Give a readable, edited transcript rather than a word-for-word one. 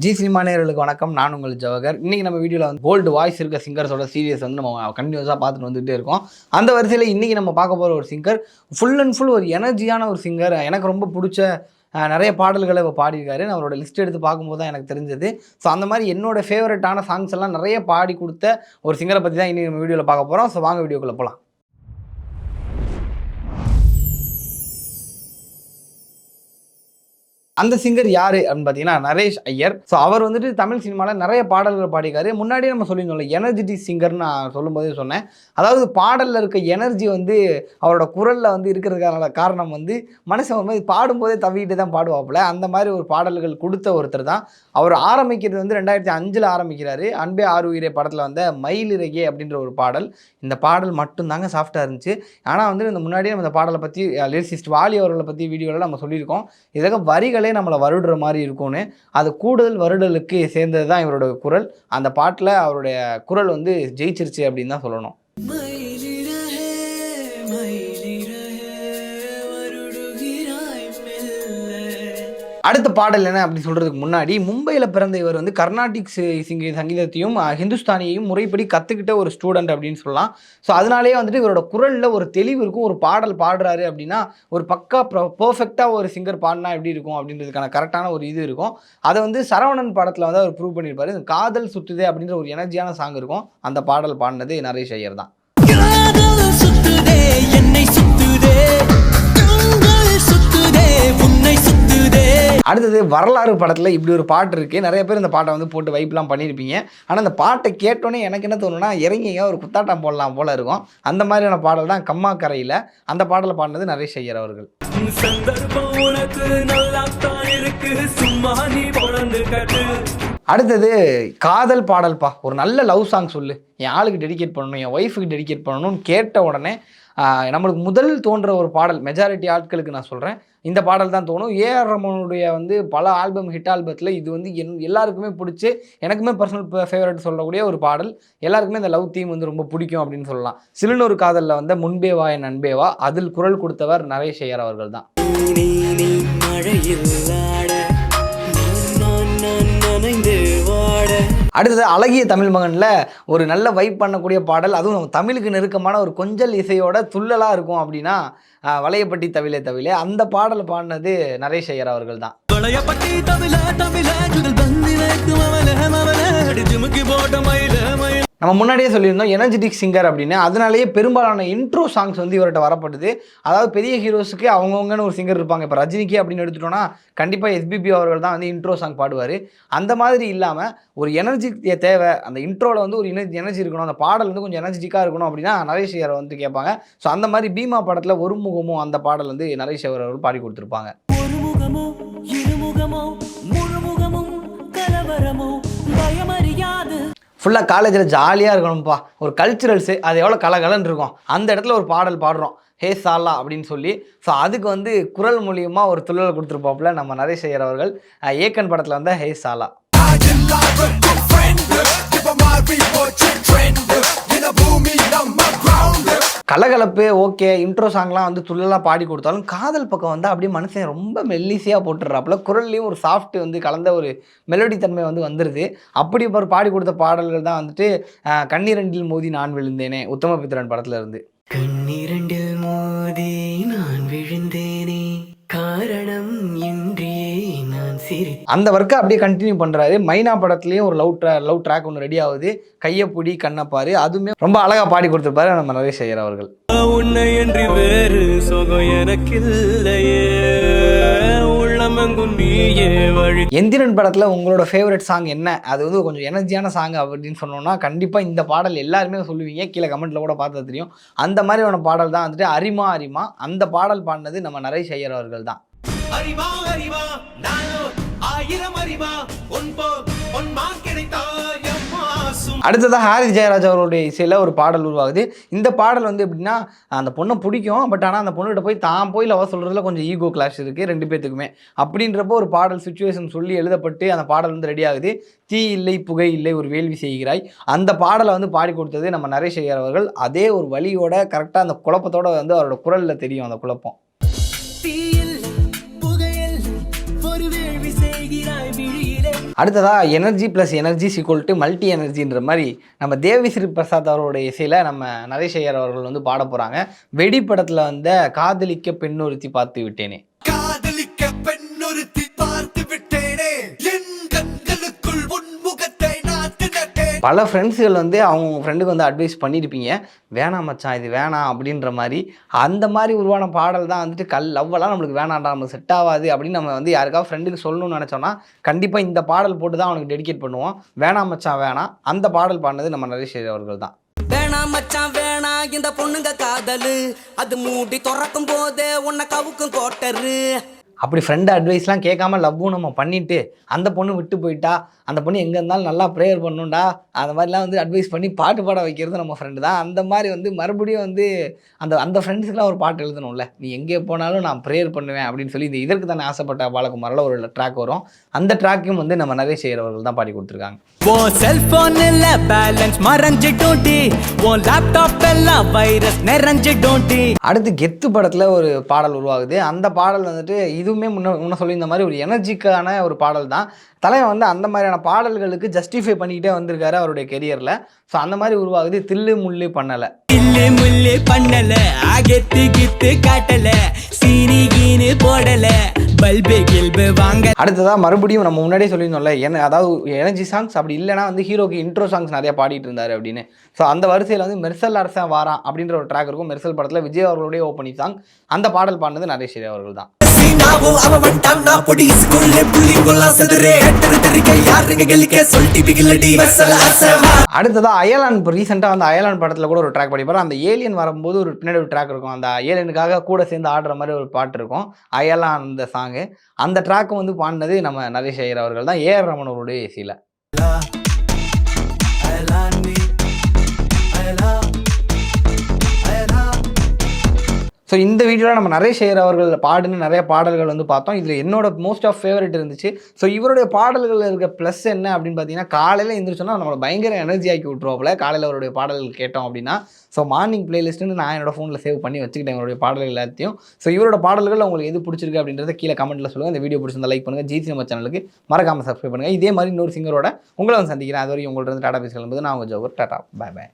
G cinema நேயர்களுக்கு வணக்கம். நான் உங்கள் ஜவஹர். இன்னைக்கு நம்ம வீடியோவில் வந்து கோல்டு வாய்ஸ் இருக்க சிங்கர்ஸோட சீரியஸ் வந்து நம்ம கண்டினியூஸாக பார்த்துட்டு வந்துகிட்டே இருக்கோம். அந்த வரிசையில் இன்றைக்கி நம்ம பார்க்க போகிற ஒரு சிங்கர் ஃபுல் அண்ட் ஃபுல் ஒரு எனர்ஜியான ஒரு சிங்கர். எனக்கு ரொம்ப பிடிச்ச நிறைய பாடல்களை இப்போ பாடியிருக்காரு. நான் அவரோட லிஸ்ட் எடுத்து பார்க்கும்போது தான் எனக்கு தெரிஞ்சது. ஸோ அந்த மாதிரி என்னோட ஃபேவரட்டான சாங்ஸ் எல்லாம் நிறைய பாடி கொடுத்த ஒரு சிங்கரை பற்றி தான் இன்றைக்கி நம்ம வீடியோவில் பார்க்க போகிறோம். ஸோ வாங்க வீடியோக்குள்ளே போகலாம். அந்த சிங்கர் யாரு அப்படின்னு பார்த்தீங்கன்னா நரேஷ் ஐயர். ஸோ அவர் வந்துட்டு தமிழ் சினிமாவில் நிறைய பாடல்கள் பாடிக்காரு. முன்னாடியே நம்ம சொல்லியிருந்தோம்ல எனர்ஜெட்டிக் சிங்கர்னு நான் சொல்லும்போதே சொன்னேன். அதாவது பாடலில் இருக்க எனர்ஜி வந்து அவரோட குரலில் வந்து இருக்கிறதுக்கான காரணம் வந்து மனுஷன் ஒரு மாதிரி பாடும்போதே தவிக்கிட்டு தான் பாடுவாப்புல. அந்த மாதிரி ஒரு பாடல்கள் கொடுத்த ஒருத்தர் தான். அவர் ஆரம்பிக்கிறது வந்து 2005 ஆரம்பிக்கிறாரு. அன்பே ஆறு உயிரே படத்தில் வந்த மயிலிறகே அப்படின்ற ஒரு பாடல். இந்த பாடல் மட்டும்தாங்க சாஃப்டாக இருந்துச்சு. ஆனால் வந்து இந்த முன்னாடியே நம்ம இந்த பாடலை பற்றி லிரிசிஸ்ட் வாலி அவர்களை பற்றி வீடியோவில் நம்ம சொல்லியிருக்கோம். இதற்கு வரிகளே நம்மளை வருடுற மாதிரி இருக்கும்னு. அது கூடுதல் வருடலுக்கு சேர்ந்தது தான் இவரோட குரல். அந்த பாட்டில் அவருடைய குரல் வந்து ஜெயிச்சிருச்சு அப்படின்னு தான் சொல்லணும். அடுத்த பாடல் என்ன அப்படின்னு சொல்கிறதுக்கு முன்னாடி மும்பையில் பிறந்த இவர் வந்து கர்நாடிக் சங்கீதத்தையும் ஹிந்துஸ்தானியையும் முறைப்படி கற்றுக்கிட்ட ஒரு ஸ்டூடெண்ட் அப்படின்னு சொல்லலாம். ஸோ அதனாலேயே வந்துட்டு இவரோட குரலில் ஒரு தெளிவு இருக்கும். ஒரு பாடல் பாடுறாரு அப்படின்னா ஒரு பக்கா பர்ஃபெக்டாக ஒரு சிங்கர் பாடினா எப்படி இருக்கும் அப்படின்றதுக்கான கரெக்டான ஒரு இது இருக்கும். அதை வந்து சரவணன் படத்தில் வந்து அவர் ப்ரூவ் பண்ணியிருப்பார். காதல் சுத்துதே அப்படின்ற ஒரு எனர்ஜியான சாங் இருக்கும். அந்த பாடல் பாடினது நரேஷ் ஐயர் தான். அடுத்தது வரலாறு படத்தில் இப்படி ஒரு பாட்டு இருக்குது. நிறைய பேர் இந்த பாட்டை வந்து போட்டு வைப்லாம் பண்ணியிருப்பீங்க. ஆனால் அந்த பாட்டை கேட்டோன்னே எனக்கு என்ன தோணுன்னா இறங்கிங்க ஒரு குத்தாட்டம் போடலாம் போல இருக்கும். அந்த மாதிரியான பாடல் தான் கம்மா கரையில். அந்த பாடலை பாடினது நரேஷ் ஐயர் அவர்கள். அடுத்தது காதல் பாடல்பா. ஒரு நல்ல லவ் சாங் சொல்லு, என் ஆளுக்கு டெடிகேட் பண்ணணும், என் ஒய்ஃபுக்கு டெடிகேட் பண்ணணும்னு கேட்ட உடனே நம்மளுக்கு முதல் தோன்ற ஒரு பாடல், மெஜாரிட்டி ஆட்களுக்கு நான் சொல்கிறேன், இந்த பாடல் தான் தோணும். ஏஆர் ரஹ்மானுடைய வந்து பல ஆல்பம் ஹிட் ஆல்பத்தில் இது வந்து எல்லாருக்குமே பிடிச்சி, எனக்குமே பர்சனல் ஃபேவரட் சொல்லக்கூடிய ஒரு பாடல். எல்லாருக்குமே இந்த லவ் தீம் வந்து ரொம்ப பிடிக்கும் அப்படின்னு சொல்லலாம். சிலுனூர் காதலில் வந்து முன்பே வா என் அன்பே வா, அதில் குரல் கொடுத்தவர் நரேஷ் ஐயர் அவர்கள் தான். அடுத்தது அழகிய தமிழ் மகனில் ஒரு நல்ல வைப் பண்ணக்கூடிய பாடல், அதுவும் நம்ம தமிழுக்கு நெருக்கமான ஒரு கொஞ்சல் இசையோட துள்ளலாக இருக்கும் அப்படின்னா வளையப்பட்டி தவிலே தவிலே, அந்த பாடலை பாடினது நரேஷ் ஐயர் அவர்கள் தான். நம்ம முன்னாடியே சொல்லியிருந்தோம் எனர்ஜெட்டிக் சிங்கர் அப்படின்னு. அதனாலேயே பெரும்பாலான இன்ட்ரோ சாங்ஸ் வந்து இவர்கிட்ட வரப்படுது. அதாவது பெரிய ஹீரோஸுக்கு அவங்கவுங்கன்னு ஒரு சிங்கர் இருப்பாங்க. இப்போ ரஜினிக்கு அப்படின்னு எடுத்துட்டோன்னா கண்டிப்பாக எஸ்பிபி அவர்கள் தான் வந்து இன்ட்ரோ சாங் பாடுவார். அந்த மாதிரி இல்லாமல் ஒரு எனர்ஜி தேவை, அந்த இன்ட்ரோவில் வந்து ஒரு எனர்ஜி இருக்கணும், அந்த பாடல் வந்து கொஞ்சம் எனர்ஜெட்டிக்காக இருக்கணும் அப்படின்னா நரேஷ் ஐயர் வந்து கேட்பாங்க. ஸோ அந்த மாதிரி பீமா படத்தில் ஒரு முகமோ அந்த பாடல் வந்து நரேஷ் ஐயர் அவர்கள் பாடி கொடுத்துருப்பாங்க. ஃபுல்லாக காலேஜில் ஜாலியாக இருக்கணும்ப்பா, ஒரு கல்ச்சுரல்ஸு அது எவ்வளோ கலகலன்னு இருக்கும். அந்த இடத்துல ஒரு பாடல் பாடுறோம், ஹே சாலா அப்படின்னு சொல்லி. ஸோ அதுக்கு வந்து குரல் மூலியமாக ஒரு துள்ளல் கொடுத்துருப்பாப்புல நம்ம நரேஷ் ஐயர் அவர்கள். ஏக்கன் படத்தில் வந்த ஹே சாலா. கலகலப்பு ஓகே, இன்ட்ரோ சாங்லாம் வந்து துள்ளலாக பாடி கொடுத்தாலும் காதல் பக்கம் வந்து அப்படியே மனுஷன் ரொம்ப மெல்லிசையாக போட்டுடுறாப்புல. குரல்லையும் ஒரு சாஃப்ட் வந்து கலந்த ஒரு மெலோடி தன்மை வந்து வந்துடுது. அப்படி ஒரு பாடி கொடுத்த பாடல்கள் தான் வந்துட்டு கண்ணீரண்டில் மோதி நான் விழுந்தேனே, உத்தமபித்திரன் படத்தில் இருந்து. கண்ணீரண்டில் மோதி நான் விழுந்தேனே காரணம் இன்றியே நான் சிரி, அந்த ஒர்க்கை அப்படியே கண்டினியூ பண்ணுறாரு. மைனா படத்துலேயும் ஒரு லவ் ட்ராக் ஒன்று ரெடி ஆகுது, கையப்பொடி கண்ணப்பாரு, அதுவுமே ரொம்ப அழகாக பாடி கொடுத்துருப்பாரு நம்ம நரேஷ் ஐயர் அவர்கள். உன்னை என்று வேறு சுகம் எனக்கில்லையே, எந்திரன் படத்தில் உங்களோட ஃபேவரட் சாங் என்ன, அது வந்து கொஞ்சம் எனர்ஜியான சாங் அப்படின்னு சொன்னோம்னா கண்டிப்பாக இந்த பாடல் எல்லாருமே சொல்லுவீங்க. கீழே கமெண்ட்டில் கூட பார்த்தா தெரியும். அந்த மாதிரியான பாடல் தான் வந்துட்டு அரிமா அரிமா. அந்த பாடல் பாடினது நம்ம நரேஷ் ஐயர் அவர்கள் தான். அடுத்ததாக ஹாரிஸ் ஜெயராஜ் அவருடைய இசையில் ஒரு பாடல் உருவாகுது. இந்த பாடல் வந்து எப்படின்னா அந்த பொண்ணை பிடிக்கும், பட் ஆனால் அந்த பொண்ணுகிட்ட போய் லவ் சொல்கிறதுல கொஞ்சம் ஈகோ கிளாஷ் இருக்குது ரெண்டு பேர்த்துக்குமே. அப்படின்றப்போ ஒரு பாடல் சுச்சுவேஷன் சொல்லி எழுதப்பட்டு அந்த பாடல் வந்து ரெடி ஆகுது. தீ இல்லை புகை இல்லை ஒரு வேள்வி செய்கிறாய், அந்த பாடலை வந்து பாடி கொடுத்தது நம்ம நரேஷ் ஐயர் அவர்கள். அதே ஒரு வழியோட கரெக்டாக அந்த குழப்பத்தோட வந்து அவரோட குரலில் தெரியும் அந்த குழப்பம். அடுத்ததாக energy plus energy equal to multi எனர்ஜின்ற மாதிரி நம்ம தேவிஸ்ரீ பிரசாத் அவருடைய இசையில் நம்ம நரேஷ் ஐயர் அவர்கள் வந்து பாட போகிறாங்க. வெடி படத்தில் வந்த காதலிக்க பெண்ணொருத்தி பார்த்து விட்டேனே. பல ஃப்ரெண்ட்ஸுகள் வந்து அவங்க ஃப்ரெண்டுக்கு வந்து அட்வைஸ் பண்ணியிருப்பீங்க, வேணாம் மச்சான் இது வேணாம் அப்படின்ற மாதிரி. அந்த மாதிரி உருவான பாடல் தான் வந்துட்டு லவ்வெல்லாம் நம்மளுக்கு வேணாண்டா, நமக்கு செட் ஆகாது அப்படின்னு நம்ம வந்து யாருக்காவது ஃப்ரெண்டுக்கு சொல்லணும்னு நினச்சோன்னா கண்டிப்பாக இந்த பாடல் போட்டு தான் அவனுக்கு டெடிகேட் பண்ணுவோம். வேணாம் மச்சான் வேணாம், அந்த பாடல் பாடினது நம்ம நரேஷ் அவர்கள் தான். வேணாம் மச்சான் வேணாம் இந்த பொண்ணுங்க காதலு, அது மூடி திறக்கும் போதே உன்னை கவுக்கும் கோட்டரு. அப்படி ஃப்ரெண்டு அட்வைஸ்லாம் கேட்காம லவ்வும் நம்ம பண்ணிவிட்டு அந்த பொண்ணு விட்டு போயிட்டா, அந்த பொண்ணு எங்கே இருந்தாலும் நல்லா ப்ரேயர் பண்ணணும்டா, அந்த மாதிரிலாம் வந்து அட்வைஸ் பண்ணி பாட்டு பாட வைக்கிறது நம்ம ஃப்ரெண்டு தான். அந்த மாதிரி வந்து மறுபடியும் வந்து அந்த ஃப்ரெண்ட்ஸுக்கெலாம் ஒரு பாட்டு எழுதணும்ல, நீ எங்கே போனாலும் நான் ப்ரேயர் பண்ணுவேன் அப்படின்னு சொல்லி இந்த இதற்கு தானே ஆசைப்பட்ட பாலகுமாரில் ஒரு ட்ராக் வரும். அந்த ட்ராக்கையும் வந்து நம்ம நரேஷ் ஐயர் அவர்கள் தான் பாடி கொடுத்துருக்காங்க. செல்போன்ல பேலன்ஸ் மறந்துட்டோடி, உன் லேப்டாப் எல்லாம் வைரஸ் நிறைஞ்சிட்டோடி. அடுத்து கெத்து படத்தில் ஒரு பாடல் உருவாகுது. அந்த பாடல் வந்துட்டு இதுவுமே முன்ன சொல்லியிருந்த மாதிரி ஒரு எனர்ஜிக்கான ஒரு பாடல் தான். தலைவன் வந்து அந்த மாதிரியான பாடல்களுக்கு ஜஸ்டிஃபை பண்ணிக்கிட்டே வந்திருக்காரு அவருடைய கெரியரில். ஸோ அந்த மாதிரி உருவாகுது தில்லு முள்ளு பண்ணலை. தில்லு முள்ளு பண்ணலை, கெத்து கித்து காட்டலை, சீனி கீனு போடலை, பல்பு கில்பு வாங்க. அடுத்ததாக மறுபடியும் நம்ம முன்னாடியே சொல்லியிருந்தோம்ல, அதாவது எனர்ஜி சாங்ஸ் அப்படி இல்லைனா வந்து ஹீரோக்கு இன்ட்ரோ சாங்ஸ் நிறையா பாடிட்டு இருந்தார் அப்படின்னு. ஸோ அந்த வரிசையில் வந்து மெர்சல் அரசன் வாரான் அப்படின்ற ஒரு ட்ராக் இருக்கும். மெர்சல் படத்தில் விஜய் அவர்களுடைய ஓப்பனிங் சாங். அந்த பாடல் பாடினது நரேஷ் அவர்கள் தான். அடுத்ததா அயலான் இப்போ ரீசெண்டாக வந்து அயலான் படத்தில் கூட ஒரு ட்ராக் படிப்பார். அந்த ஏலியன் வரும்போது ஒரு பின்னாடி ஒரு ட்ராக் இருக்கும். அந்த ஏலியனுக்காக கூட சேர்ந்து ஆடுற மாதிரி ஒரு பாட்டு இருக்கும், அயலான் அந்த சாங்கு. அந்த ட்ராக்கும் வந்து பாடினது நம்ம நரேஷ் ஐயர் அவர்கள் தான், ஏஆர் ரமன் அவருடைய இசையில். ஸோ இந்த வீடியோவில் நம்ம நரேஷ் ஐயர் அவர்கள் பாடுன்னு நிறைய பாடல்கள் வந்து பார்த்தோம். இதில் என்னோட மோஸ்ட் ஆஃப் ஃபேவரட் இருந்துச்சு. ஸோ இவருடைய பாடல்களில் இருக்க ப்ளஸ் என்ன அப்படின்னு பார்த்தீங்கன்னா, காலையில் எழுந்திரிச்சோன்னா நம்மளை பயங்கர எனர்ஜி ஆக்கி விட்ருவோம்ல காலையில் அவருடைய பாடல்கள் கேட்டோம் அப்படின்னா. ஸோ மார்னிங் பிளேலிஸ்ட்டுன்னு நான் என்னோட ஃபோனில் சேவ் பண்ணி வச்சுக்கிட்டேன் அவருடைய பாடல்கள் எல்லாத்தையும். ஸோ இவரோட பாடல்கள் உங்களுக்கு எது பிடிச்சிருக்கு அப்படின்றத கீழே கமெண்ட்டில் சொல்லுங்கள். இந்த வீடியோ பிடிச்சிருந்தா லைக் பண்ணுங்கள், ஜி சினிமா சேனலுக்கு மறக்காமல் சப்ஸ்கிரைப் பண்ணுங்கள். இதே மாதிரி இன்னொரு சிங்கரோட உங்களை வந்து சந்திக்கிறேன். அது வரைக்கும் உங்கள்கிட்ட டாடா பேசி கிளம்புது. நான் உங்கள் ஜோகர். டாடா, பாய் பாய்.